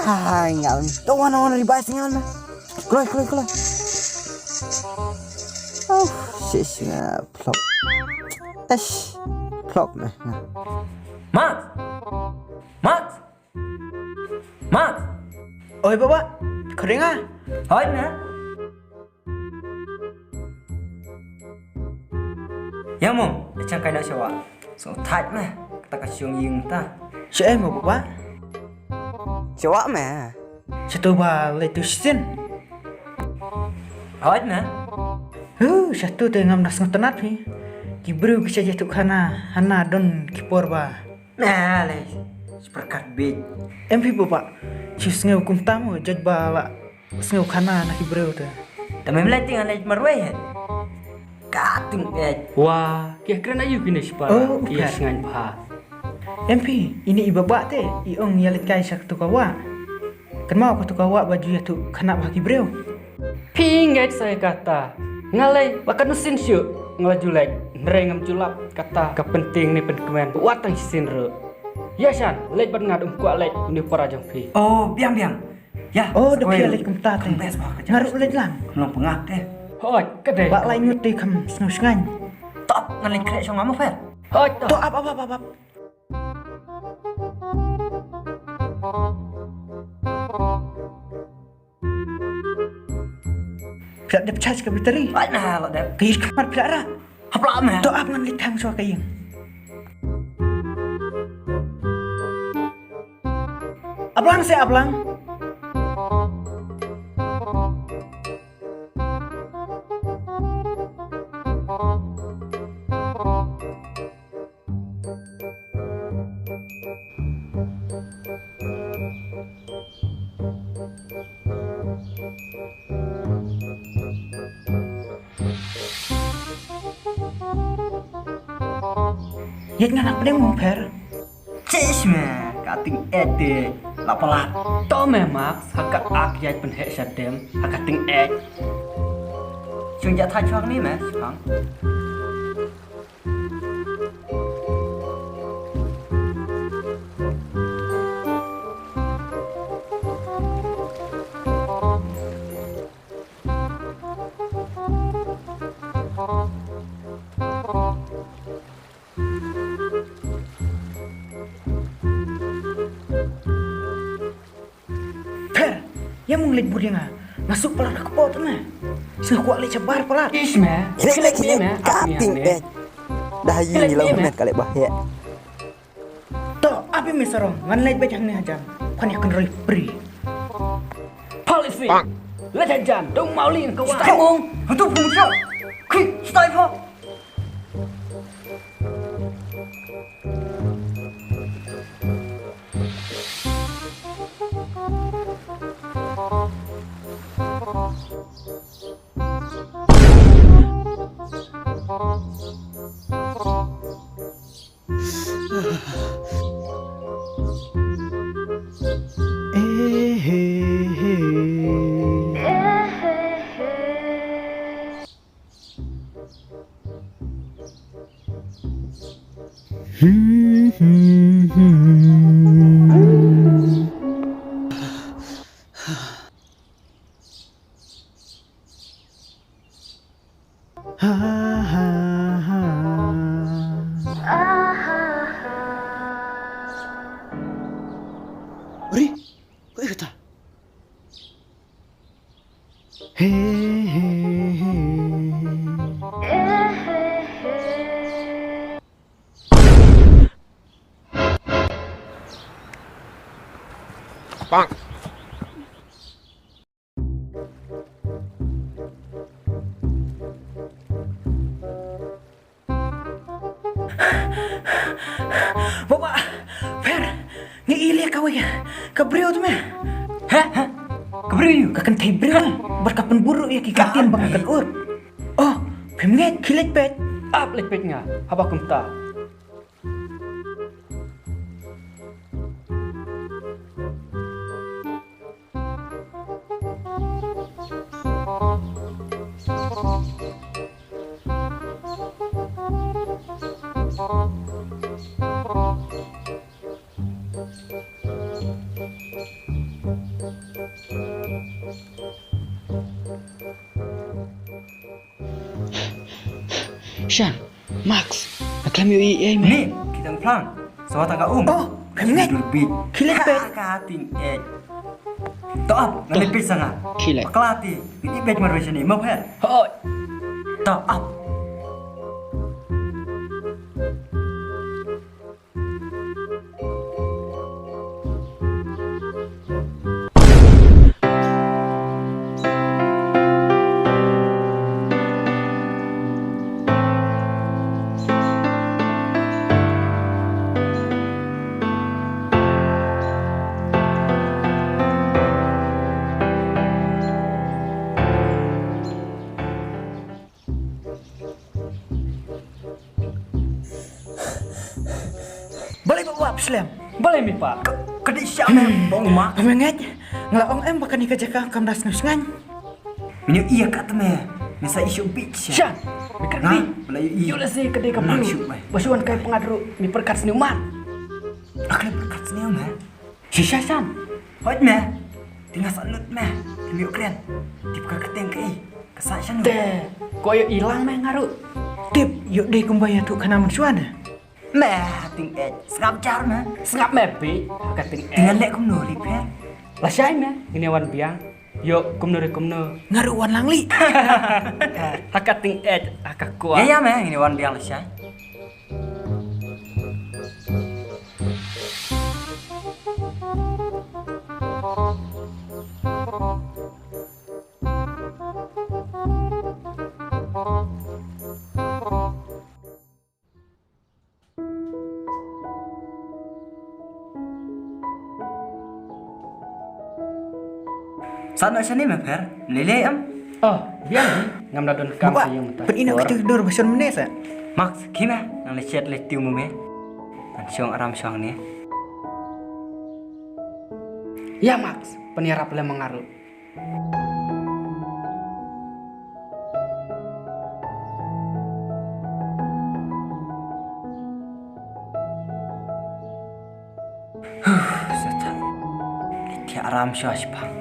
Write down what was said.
Hai ngal. Don't wanna dibahas ngal mah. Keluar. Oh, sisnya plop. Plop mah. Max. Oi baba, kering ah. Hỏi nè. Ya mong, chẳng cái nào sao ạ? So tight mà, ta cả siung ying ta. Chị em mau baba. Cewek mah. Satu balik tu sin. Hỏi nè. Satu tu ngam nas ngotenat ni. Kibru bisa jatuh hana don kipor ba. Nè leh, seperkat big. MP baba, cis ngeu kum tamu jaj bala. Ngeu khana nak kibru tu. Tapi melatih anak marweh. Kating Wah, kira-kira ayu finish pa. Oh, Iya okay. sengan pa. MP, ini ibaba te, iong yalit kai sak tu kawa. Kan mau tu kawa baju ya tu khana ba kibru. Pingat saya kata. Ngalai bakan nusin syu. Ngelajulek, nerengam julap kata kepenting ni penkemen. Watang sin re. Ya san, lek ban ngadum ku lek ni para jang pi. Oh, biang. Ya. Oh, dah pilih kum ta te. Kempes bah kerja. Ngaruk lek lang. Long pengak deh. Hoi, kedai. Bak lai nyut ti kam snau sngan. Top ngalih krek song ngamu fer. Hoi, Tu to. apa. Pihak dia pecah ke bateri. Ai nah lo deh. Kayir kamar pihak ra. Hapla mah. Tu apa ngan litang so kaying. Ablang saya ablang. Yat ngan apa dia ngumper? Cis mah. Kating ede. Lapalat. To memang hakak ak yai pen hek sadem, hakak ting ek. Chung ja thai chong ni mah, Bang. Ya mung lek budi nga. Masuk pelat aku pot mah. Sing kuat lek cebar pelat. Is mah. Lek kating deh. Dah ying gila banget kali bahaya. To abi mesarong ngan lek bejang ni aja. Kan ya kan free. Policy. Lah jajan, dong mau lin kau. Stay mong. Hantu pun siap. Ki, stay po. Ori, kau kata? Bang. Bapak, Fer, ngiilia kau ya, kebriau tu mah. Hah? Kebriu. Kakan tay briau, berkapan buruk ya kikatin bang akan ur. Oh, pemnget kilat pet. Ap lek pet nga, apa kum ta. Shan, Max, naklam yu i me. Ni, kita ngeplang. Soal tangga Oh, pemnget. Lebih. Kilit bet. Kating Top, ngalipit sangat. Kilit. Kelati, ini bet manusia ni, mau her. Hoi. Top up. Boleh bawa Islam. Boleh mi Pak. Kedik siap mem, bong mak. Pemnget, ngelaong bakal nikah jaka kamdas nusngan. Minyu iya kat me. Misa isu bitch. Shan, mikir Nah, ni. Melayu iya. Yuk lah sih kedai Menang kapal. syuk, mai. Basuhan kay pengadru ni perkat seniman. Akan berkat seniau me. Shisha Shan. Hot me. Tinggal sanut me. Temiuk keren. Dibuka keteng ke i. Kesak shan. Teh, koyo hilang meh ngaru. Tip, yuk deh kumbaya tu kana mensuana. Meh, ting Sengap jar me. Sengap mebi, kating Tinggal lek kum noli pe. Lah syai meh, ini wan biang. Yo kumno. Ngaruan langli. Hakating akak kuat. Ya me, ini wan biang lesai. Saat nak sini me per, meleleh am. Oh, biang ni ngam dadon kam Bapak, sayang tak. pen ina kita dor basan menesa. Max, kima? Nang lecet le tiu me. An siong aram siong ni. Ya Max, penirap le mengaru. Setan. Dia aram siong aspa.